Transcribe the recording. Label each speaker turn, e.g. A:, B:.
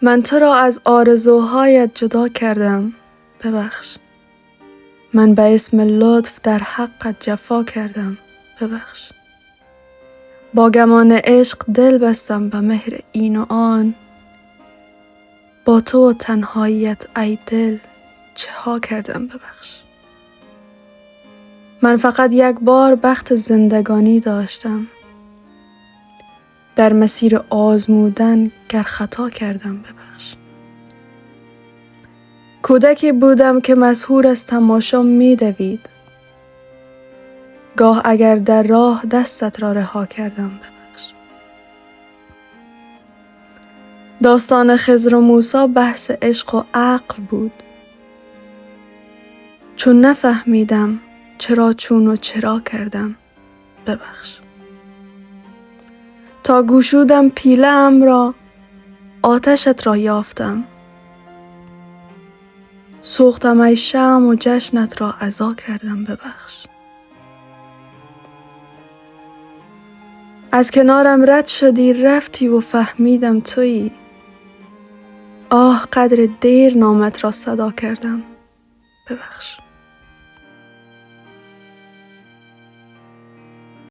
A: من تو را از آرزوهایت جدا کردم، ببخش. من به اسم لطف در حقت جفا کردم، ببخش. با گمان عشق دل بستم به مهر این و آن، با تو و تنهاییت ای دل چه ها کردم، ببخش. من فقط یک بار بخت زندگانی داشتم، در مسیر آزمودن گر خطا کردم، ببخش. کودکی بودم که مسحور از تماشا می دوید، گاه اگر در راه دستت را رها کردم، ببخش. داستان خضر و موسی بحث عشق و عقل بود، چون نفهمیدم چرا چون و چرا کردم، ببخش. تا گشودم پیله ام را آتشت را یافتم، سوختم ای شمع و جشنت را عزا کردم، ببخش. از کنارم رد شدی رفتی و فهمیدم تویی، آه قدر دیر نامت را صدا کردم، ببخش.